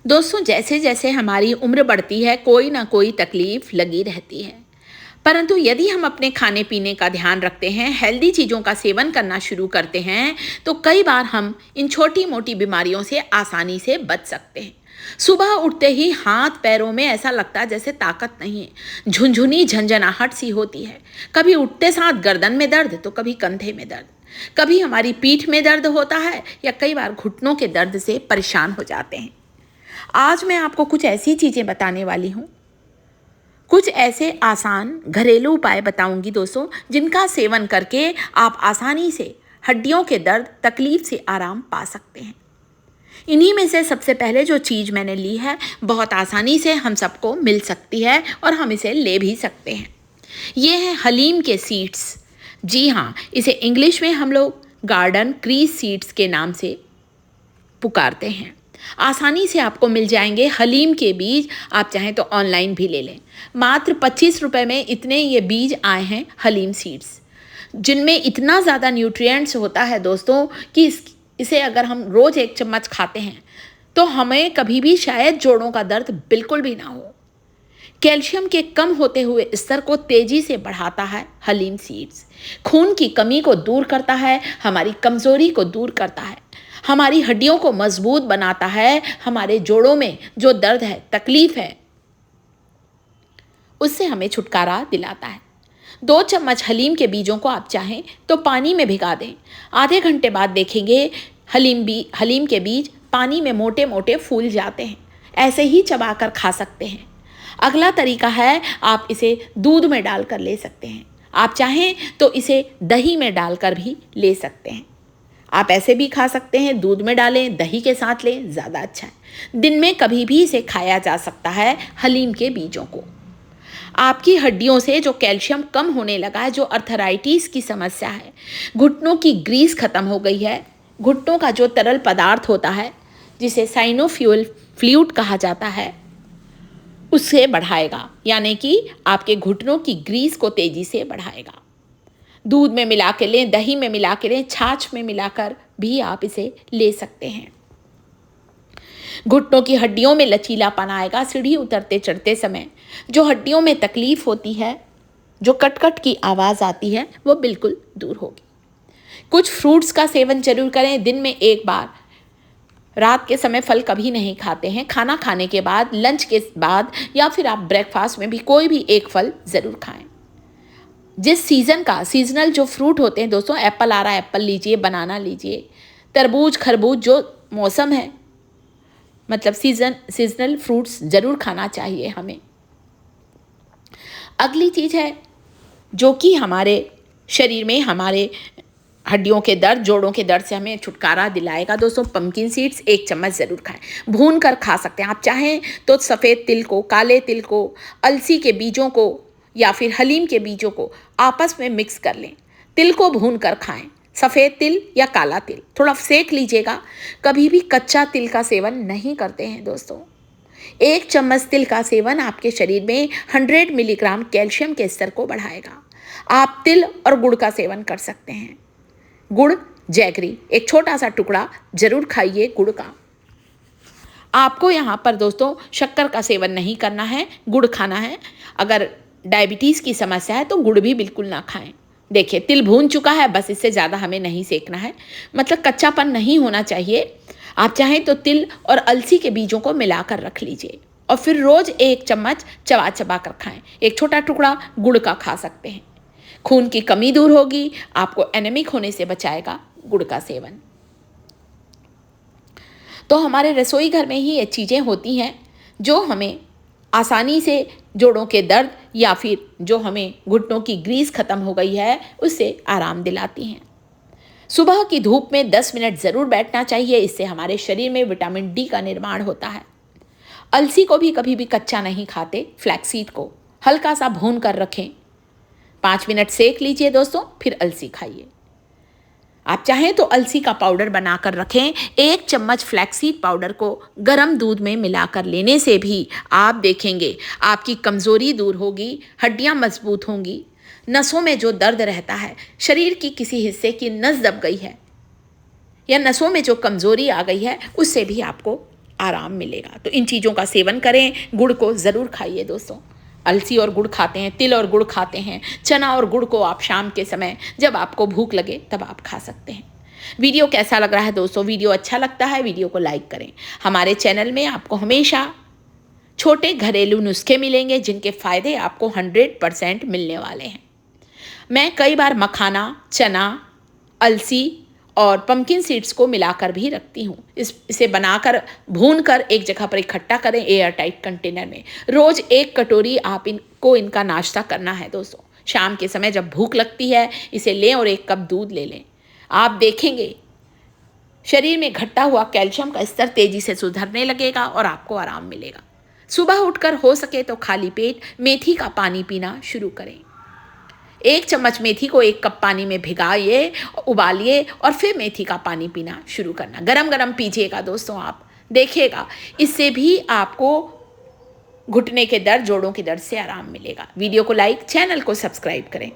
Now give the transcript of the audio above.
दोस्तों, जैसे जैसे हमारी उम्र बढ़ती है कोई ना कोई तकलीफ लगी रहती है। परंतु यदि हम अपने खाने पीने का ध्यान रखते हैं, हेल्दी चीज़ों का सेवन करना शुरू करते हैं, तो कई बार हम इन छोटी मोटी बीमारियों से आसानी से बच सकते हैं। सुबह उठते ही हाथ पैरों में ऐसा लगता है जैसे ताकत नहीं है, झुंझुनी झंझनाहट सी होती है। कभी उठते साथ गर्दन में दर्द तो कभी कंधे में दर्द, कभी हमारी पीठ में दर्द होता है या कई बार घुटनों के दर्द से परेशान हो जाते हैं। आज मैं आपको कुछ ऐसी चीज़ें बताने वाली हूँ, कुछ ऐसे आसान घरेलू उपाय बताऊंगी दोस्तों, जिनका सेवन करके आप आसानी से हड्डियों के दर्द तकलीफ से आराम पा सकते हैं। इन्हीं में से सबसे पहले जो चीज़ मैंने ली है, बहुत आसानी से हम सबको मिल सकती है और हम इसे ले भी सकते हैं। ये है हलीम के सीड्स। जी हाँ, इसे इंग्लिश में हम लोग गार्डन क्रीज सीड्स के नाम से पुकारते हैं। आसानी से आपको मिल जाएंगे हलीम के बीज, आप चाहें तो ऑनलाइन भी ले लें। मात्र 25 रुपये में इतने ये बीज आए हैं हलीम सीड्स, जिनमें इतना ज़्यादा न्यूट्रिएंट्स होता है दोस्तों कि इसे अगर हम रोज़ एक चम्मच खाते हैं तो हमें कभी भी शायद जोड़ों का दर्द बिल्कुल भी ना हो। कैल्शियम के कम होते हुए स्तर को तेजी से बढ़ाता है हलीम सीड्स। खून की कमी को दूर करता है, हमारी कमज़ोरी को दूर करता है, हमारी हड्डियों को मजबूत बनाता है, हमारे जोड़ों में जो दर्द है, तकलीफ है, उससे हमें छुटकारा दिलाता है। 2 चम्मच हलीम के बीजों को आप चाहें तो पानी में भिगा दें। आधे घंटे बाद देखेंगे हलीम के बीज पानी में मोटे मोटे फूल जाते हैं। ऐसे ही चबाकर खा सकते हैं। अगला तरीका है, आप इसे दूध में डालकर ले सकते हैं। आप चाहें तो इसे दही में डालकर भी ले सकते हैं। आप ऐसे भी खा सकते हैं, दूध में डालें, दही के साथ लें, ज़्यादा अच्छा है। दिन में कभी भी इसे खाया जा सकता है हलीम के बीजों को। आपकी हड्डियों से जो कैल्शियम कम होने लगा है, जो अर्थराइटिस की समस्या है, घुटनों की ग्रीस खत्म हो गई है, घुटनों का जो तरल पदार्थ होता है जिसे साइनोफ्यूल फ्लूइड कहा जाता है, उससे बढ़ाएगा, यानी कि आपके घुटनों की ग्रीस को तेजी से बढ़ाएगा। दूध में मिला के लें, दही में मिला के लें, छाछ में मिलाकर भी आप इसे ले सकते हैं। घुटनों की हड्डियों में लचीलापन आएगा। सीढ़ी उतरते चढ़ते समय जो हड्डियों में तकलीफ होती है, जो कट की आवाज़ आती है, वो बिल्कुल दूर होगी। कुछ फ्रूट्स का सेवन जरूर करें, दिन में एक बार। रात के समय फल कभी नहीं खाते हैं, खाना खाने के बाद, लंच के बाद या फिर आप ब्रेकफास्ट में भी कोई भी एक फल ज़रूर खाएं। जिस सीजनल जो फ्रूट होते हैं दोस्तों, एप्पल आ रहा है, एप्पल लीजिए, बनाना लीजिए, तरबूज, खरबूज, जो मौसम है, मतलब सीजनल फ्रूट्स ज़रूर खाना चाहिए हमें। अगली चीज़ है जो कि हमारे शरीर में हमारे हड्डियों के दर्द, जोड़ों के दर्द से हमें छुटकारा दिलाएगा दोस्तों, पंपकिन सीड्स 1 चम्मच ज़रूर खाएं। भून कर खा सकते हैं। आप चाहें तो सफ़ेद तिल को, काले तिल को, अलसी के बीजों को या फिर हलीम के बीजों को आपस में मिक्स कर लें। तिल को भून कर खाएं, सफ़ेद तिल या काला तिल, थोड़ा सेक लीजिएगा। कभी भी कच्चा तिल का सेवन नहीं करते हैं दोस्तों। 1 चम्मच तिल का सेवन आपके शरीर में 100 मिलीग्राम कैल्शियम के स्तर को बढ़ाएगा। आप तिल और गुड़ का सेवन कर सकते हैं। गुड़, जैगरी, एक छोटा सा टुकड़ा जरूर खाइए गुड़ का। आपको यहाँ पर दोस्तों शक्कर का सेवन नहीं करना है, गुड़ खाना है। अगर डायबिटीज़ की समस्या है तो गुड़ भी बिल्कुल ना खाएं। देखिए, तिल भून चुका है, बस इससे ज़्यादा हमें नहीं सेकना है, मतलब कच्चापन नहीं होना चाहिए। आप चाहें तो तिल और अलसी के बीजों को मिलाकर रख लीजिए और फिर रोज़ 1 चम्मच चबा कर खाएं। एक छोटा टुकड़ा गुड़ का खा सकते हैं। खून की कमी दूर होगी, आपको एनीमिक होने से बचाएगा गुड़ का सेवन। तो हमारे रसोई घर में ही ये चीज़ें होती हैं जो हमें आसानी से जोड़ों के दर्द या फिर जो हमें घुटनों की ग्रीस खत्म हो गई है उससे आराम दिलाती हैं। सुबह की धूप में 10 मिनट ज़रूर बैठना चाहिए, इससे हमारे शरीर में विटामिन डी का निर्माण होता है। अलसी को भी कभी भी कच्चा नहीं खाते, फ्लैक्सीड को हल्का सा भून कर रखें, 5 मिनट सेक लीजिए दोस्तों, फिर अलसी खाइए। आप चाहें तो अलसी का पाउडर बनाकर रखें। 1 चम्मच फ्लैक्सीड पाउडर को गर्म दूध में मिलाकर लेने से भी आप देखेंगे आपकी कमज़ोरी दूर होगी, हड्डियां मजबूत होंगी। नसों में जो दर्द रहता है, शरीर की किसी हिस्से की नस दब गई है या नसों में जो कमज़ोरी आ गई है, उससे भी आपको आराम मिलेगा। तो इन चीज़ों का सेवन करें। गुड़ को ज़रूर खाइए दोस्तों। अलसी और गुड़ खाते हैं, तिल और गुड़ खाते हैं, चना और गुड़ को आप शाम के समय जब आपको भूख लगे तब आप खा सकते हैं। वीडियो कैसा लग रहा है दोस्तों? वीडियो अच्छा लगता है वीडियो को लाइक करें। हमारे चैनल में आपको हमेशा छोटे घरेलू नुस्खे मिलेंगे जिनके फ़ायदे आपको 100% मिलने वाले हैं। मैं कई बार मखाना, चना, अलसी और पम्पकिन सीड्स को मिलाकर भी रखती हूँ। इसे बनाकर भूनकर एक जगह पर इकट्ठा करें एयर टाइट कंटेनर में। रोज़ 1 कटोरी आप इनका नाश्ता करना है दोस्तों। शाम के समय जब भूख लगती है इसे लें और 1 कप दूध ले लें। आप देखेंगे शरीर में घटता हुआ कैल्शियम का स्तर तेज़ी से सुधरने लगेगा और आपको आराम मिलेगा। सुबह उठकर हो सके तो खाली पेट मेथी का पानी पीना शुरू करें। 1 चम्मच मेथी को 1 कप पानी में भिगाइए, उबालिए और फिर मेथी का पानी पीना शुरू करना। गरम गरम पीजिएगा दोस्तों, आप देखिएगा इससे भी आपको घुटने के दर्द, जोड़ों के दर्द से आराम मिलेगा। वीडियो को लाइक, चैनल को सब्सक्राइब करें।